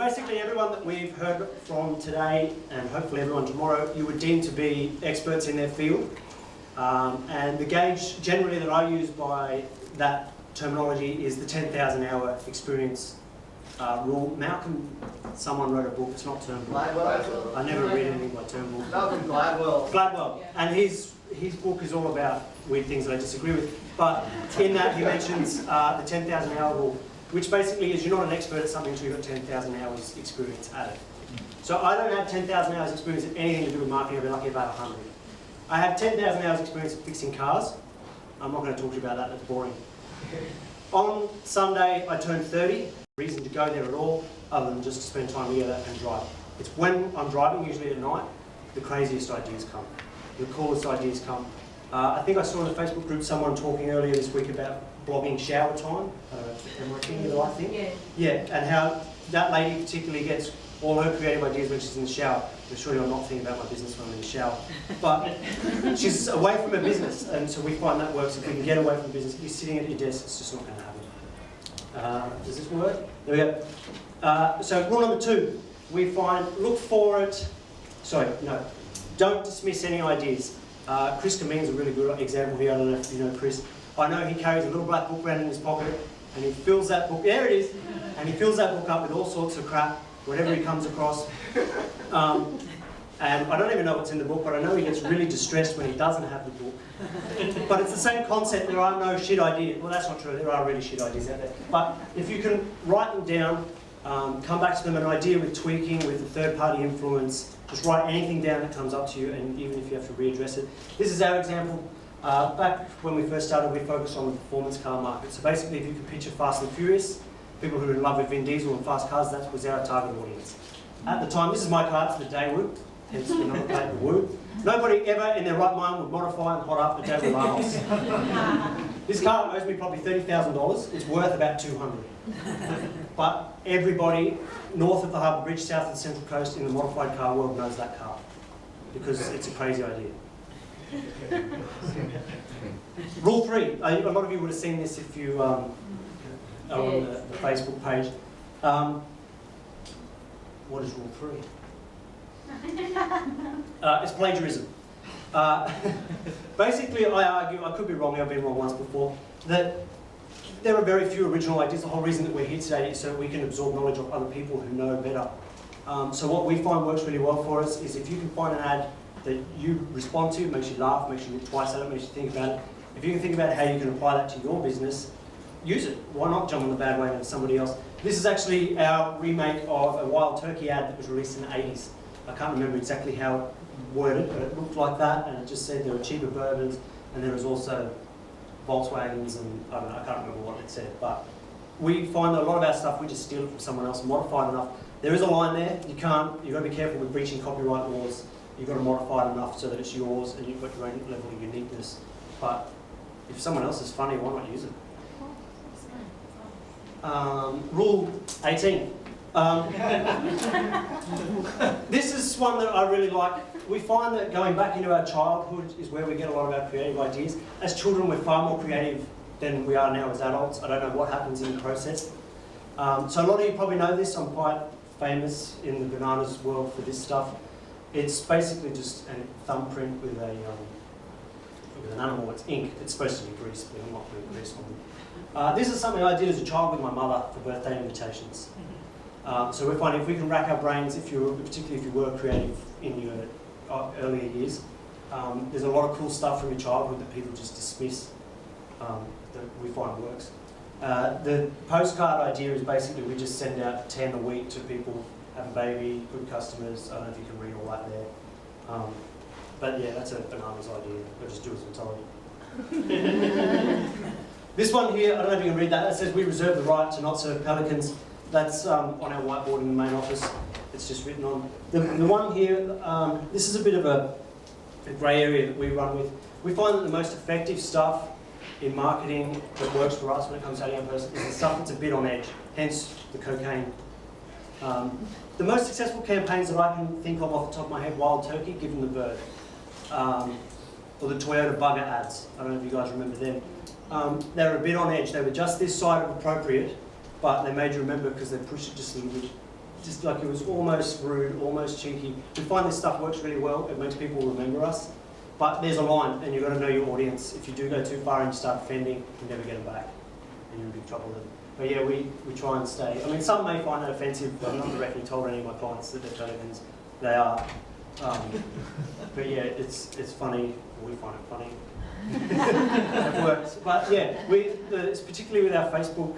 basically everyone that we've heard from today, and hopefully everyone tomorrow, you would deem to be experts in their field. And the gauge generally that I use by that terminology is the 10,000 hour experience rule. Malcolm, someone wrote a book, it's not Turnbull. Gladwell. I never read anything by Turnbull. Malcolm Gladwell. Gladwell. And his book is all about weird things that I disagree with. But in that he mentions the 10,000 hour rule, which basically is you're not an expert at something until you've got 10,000 hours experience at it. So I don't have 10,000 hours experience at anything to do with marketing. I've been lucky about 100. I have 10,000 hours experience at fixing cars. I'm not going to talk to you about that, that's boring. On Sunday, I turned 30. Reason to go there at all, other than just to spend time together and drive. It's when I'm driving, usually at night, the craziest ideas come. The coolest ideas come. I think I saw in the Facebook group someone talking earlier this week about blogging shower time. Am I thinking the right thing? Yeah. Yeah, and how that lady particularly gets all her creative ideas when she's in the shower. I'm sure you're not thinking about my business when I'm in the shower. But she's away from her business, and so we find that works. If we can get away from business, if you're sitting at your desk, it's just not going to happen. Does this work? There we go. So rule number 2, we find, look for it, don't dismiss any ideas. Chris Kameen's a really good example here. I don't know if you know Chris. I know he carries a little black book around in his pocket, and he fills that book, there it is, and he fills that book up with all sorts of crap, whatever he comes across. And I don't even know what's in the book, but I know he gets really distressed when he doesn't have the book. But it's the same concept, there are no shit ideas. Well, that's not true, there are really shit ideas out there. But if you can write them down, come back to them, an idea with tweaking, with a third-party influence, just write anything down that comes up to you, and even if you have to readdress it. This is our example. Back when we first started, we focused on the performance car market. So basically, if you could picture Fast and Furious, people who are in love with Vin Diesel and fast cars, that was our target audience. At the time, this is my car, it's the Daewoo, hence the number plate, the Woo. Nobody ever in their right mind would modify and hot up a Daewoo Lanos. This car owes me probably $30,000, it's worth about $200. But everybody north of the Harbour Bridge, south of the Central Coast in the modified car world knows that car, because it's a crazy idea. Rule 3, a lot of you would have seen this if you are on the Facebook page. What is rule 3? It's plagiarism. Basically, I argue, I could be wrong, I've been wrong once before, that there are very few original ideas. The whole reason that we're here today is so we can absorb knowledge of other people who know better. So what we find works really well for us is if you can find an ad that you respond to, makes you laugh, makes you look twice at it, makes you think about it. If you can think about how you can apply that to your business, use it. Why not jump on the bandwagon of somebody else? This is actually our remake of a wild turkey ad that was released in the 80s. I can't remember exactly how it worded, but it looked like that, and it just said there were cheaper bourbons, and there was also Volkswagens, and I don't know, I can't remember what it said, but we find that a lot of our stuff, we just steal it from someone else, modify it enough. There is a line there, you've got to be careful with breaching copyright laws. You've got to modify it enough so that it's yours and you've got your own level of uniqueness. But if someone else is funny, why not use it? Rule 18. This is one that I really like. We find that going back into our childhood is where we get a lot of our creative ideas. As children, we're far more creative than we are now as adults. I don't know what happens in the process. So a lot of you probably know this. I'm quite famous in the bananas world for this stuff. It's basically just a thumbprint with an animal. It's ink. It's supposed to be grease, but I'm not putting grease on them. This is something I did as a child with my mother for birthday invitations. So we're finding if we can rack our brains, particularly if you were creative in your earlier years, there's a lot of cool stuff from your childhood that people just dismiss that we find works. The postcard idea is basically we just send out 10 a week to people, have a baby, good customers. I don't know if you can read all that there. But yeah, that's a bananas idea. We'll just do as we're told. This one here, I don't know if you can read that. It says we reserve the right to not serve pelicans. That's on our whiteboard in the main office. It's just written on. The one here, this is a bit of a grey area that we run with. We find that the most effective stuff in marketing that works for us when it comes to our person is the stuff that's a bit on edge, hence the cocaine. The most successful campaigns that I can think of off the top of my head, wild turkey, give them the bird. Or the Toyota bugger ads. I don't know if you guys remember them. They were a bit on edge. They were just this side of appropriate, but they made you remember because they pushed it just a little bit just like it was almost rude, almost cheeky. We find this stuff works really well. It makes people remember us. But there's a line, and you've got to know your audience. If you do go too far and you start offending, you never get them back, and you're in big trouble then. But yeah, we try and stay. I mean, some may find that offensive. I've not directly told any of my clients that they're tokens. They are. But yeah, it's funny. We find it funny. It works. But yeah, it's particularly with our Facebook.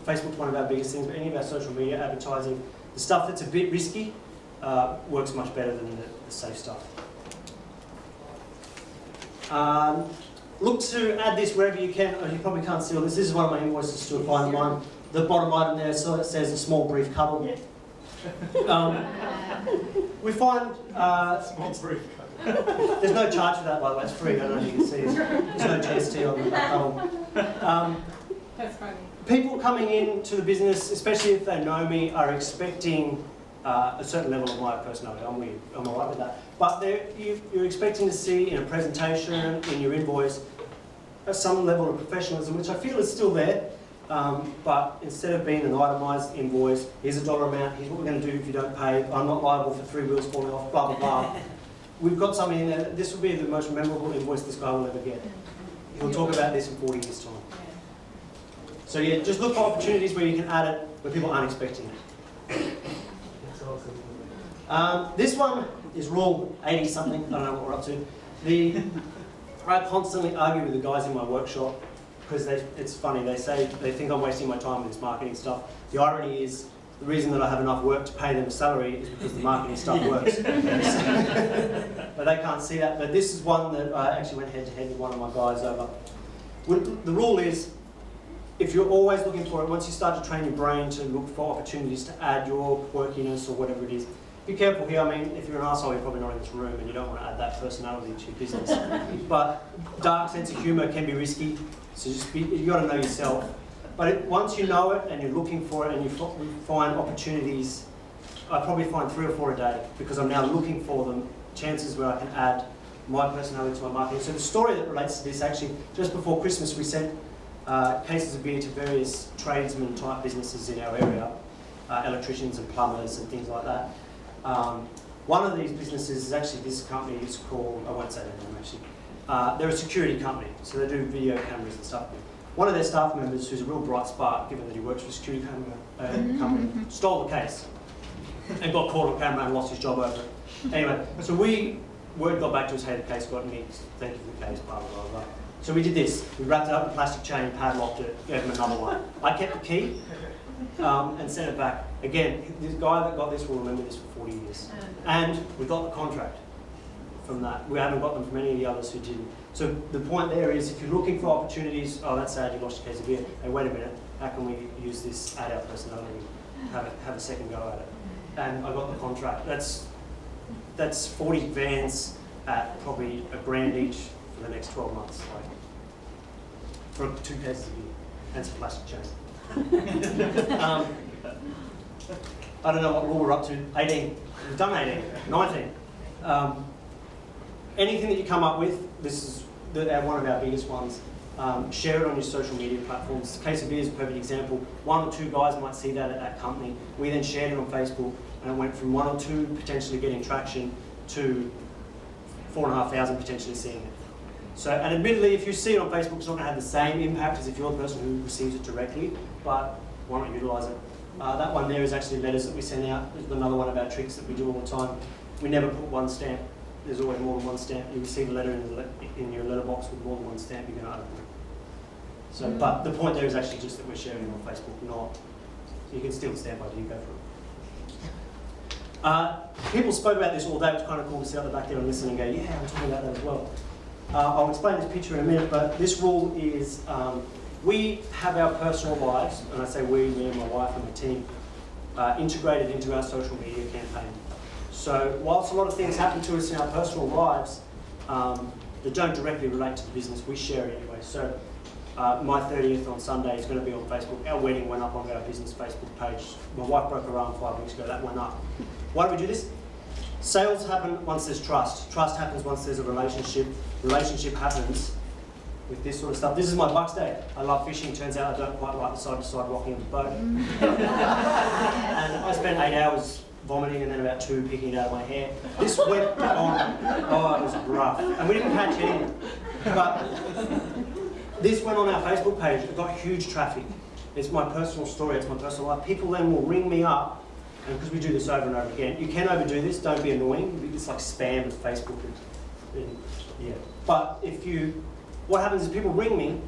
Facebook's one of our biggest things, but any of our social media advertising, the stuff that's a bit risky works much better than the safe stuff. Look to add this wherever you can. Oh, you probably can't see all this. This is one of my invoices to apply to mine. The bottom item there, so it says a small brief cuddle. We find Small brief cuddle. There's no charge for that, by the way. It's free. I don't know if you can see. There's no GST on the cuddle. That's funny. People coming into the business, especially if they know me, are expecting a certain level of my personality. I'm weird. I'm alright with that. But you're expecting to see in a presentation, in your invoice, some level of professionalism, which I feel is still there. But instead of being an itemised invoice, here's a dollar amount, here's what we're going to do if you don't pay, I'm not liable for 3 wheels falling off, blah, blah, blah. We've got something in there. This will be the most memorable invoice this guy will ever get. He'll talk about this in 40 years' time. So yeah, just look for opportunities where you can add it, where people aren't expecting it. This one is rule 80 something, I don't know what we're up to. I constantly argue with the guys in my workshop because it's funny, they think I'm wasting my time with this marketing stuff. The irony is, the reason that I have enough work to pay them a salary is because the marketing stuff works. But they can't see that. But this is one that I actually went head to head with one of my guys over. The rule is, if you're always looking for it, once you start to train your brain to look for opportunities to add your quirkiness or whatever it is, be careful here. I mean, if you're an arsehole, you're probably not in this room and you don't want to add that personality to your business. But dark sense of humour can be risky, so you've got to know yourself. But once you know it and you're looking for it and you find opportunities, I probably find 3 or 4 a day because I'm now looking for them, chances where I can add my personality to my marketing. So the story that relates to this, actually, just before Christmas we sent cases of beer to various tradesman type businesses in our area, electricians and plumbers and things like that. One of these businesses is actually this company. It's called, I won't say their name actually. They're a security company, so they do video cameras and stuff. One of their staff members, who's a real bright spark, given that he works for a security company, stole the case and got caught on camera and lost his job over it. Anyway, so word got back to us, hey, the case got nicked, thank you for the case, blah, blah, blah. So we did this. We wrapped it up in plastic chain, padlocked it, gave him another one. I kept the key and sent it back. Again, this guy that got this will remember this for 40 years. And we got the contract from that. We haven't got them from any of the others who didn't. So the point there is, if you're looking for opportunities, oh, that's sad, you lost your case of beer. Hey, wait a minute, how can we use this, add our personality, have a second go at it? And I got the contract. That's 40 vans at probably $1,000 each for the next 12 months, like, for 2 cases of beer and some plastic chain. I don't know what rule we're up to. 18. We've done 18. 19. Anything that you come up with, this is one of our biggest ones. Share it on your social media platforms. Case of beer is a perfect example. 1 or 2 guys might see that at that company. We then shared it on Facebook, and it went from 1 or 2 potentially getting traction to 4,500 potentially seeing it. So, and admittedly, if you see it on Facebook, it's not going to have the same impact as if you're the person who receives it directly, but why not utilise it? That one there is actually letters that we send out. It's another one of our tricks that we do all the time. We never put 1 stamp. There's always more than 1 stamp. You receive a letter in your letterbox with more than 1 stamp, you're going to open it. So, but the point there is actually just that we're sharing it on Facebook, not, you can steal the stamp ID, go for it. People spoke about this all day. It was kind of cool to sit out the back there and listen and go, yeah, I'm talking about that as well. I'll explain this picture in a minute, but this rule is we have our personal lives, and I say we, me and my wife and my team, integrated into our social media campaign. So whilst a lot of things happen to us in our personal lives that don't directly relate to the business, we share it anyway. So my 30th on Sunday is going to be on Facebook. Our wedding went up on our business Facebook page. My wife broke her arm 5 weeks ago, that went up. Why do we do this? Sales happen once there's trust. Trust happens once there's a relationship. Relationship happens with this sort of stuff. This is my bucks day. I love fishing. Turns out I don't quite like the side-to-side rocking of the boat. And I spent 8 hours vomiting and then about 2 picking it out of my hair. This went on. Oh, it was rough. And we didn't catch anything. But this went on our Facebook page. It got huge traffic. It's my personal story. It's my personal life. People then will ring me up, and because we do this over and over again, you can overdo this. Don't be annoying. It's like spam with Facebook. Yeah. But what happens is people ring me,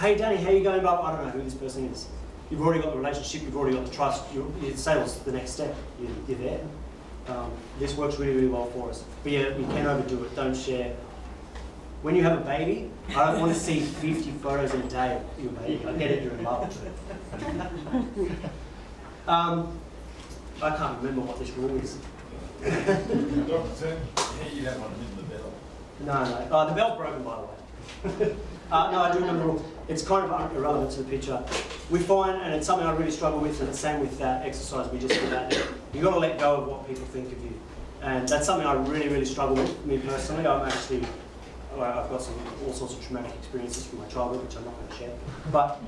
hey Danny, how you going? But I don't know who this person is. You've already got the relationship, you've already got the trust, your sales the next step, you're there. This works really, really well for us. But yeah, you can overdo it, don't share. When you have a baby, I don't want to see 50 photos in a day of your baby. I get it, you're in love. I can't remember what this rule is. You don't want to hit the bell. No. The bell's broken, by the way. No, I do remember the rule. It's kind of irrelevant to the picture. We find, and it's something I really struggle with, and the same with that exercise we just did out there, you've got to let go of what people think of you. And that's something I really, really struggle with, me personally. I've got all sorts of traumatic experiences from my childhood, which I'm not going to share. But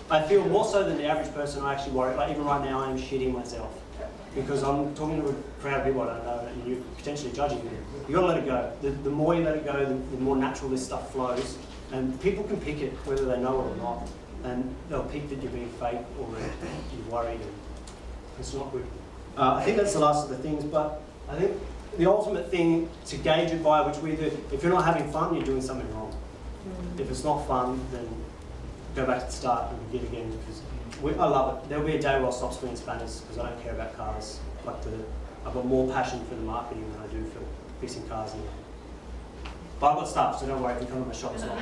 I feel more so than the average person, I actually worry. Like even right now, I am shitting myself. Because I'm talking to a crowd of people I don't know, and you're potentially judging me. You've got to let it go. The more you let it go, the more natural this stuff flows. And people can pick it, whether they know it or not. And they'll pick that you're being fake or you're worried, and it's not good. I think that's the last of the things, but I think the ultimate thing to gauge it by, which we do, if you're not having fun, you're doing something wrong. If it's not fun, then go back to the start and begin again, because I love it. There'll be a day where I'll stop swinging spanners because I don't care about cars. I've got more passion for the marketing than I do for fixing cars. But I've got stuff, so don't worry if you come to my shop. It's not.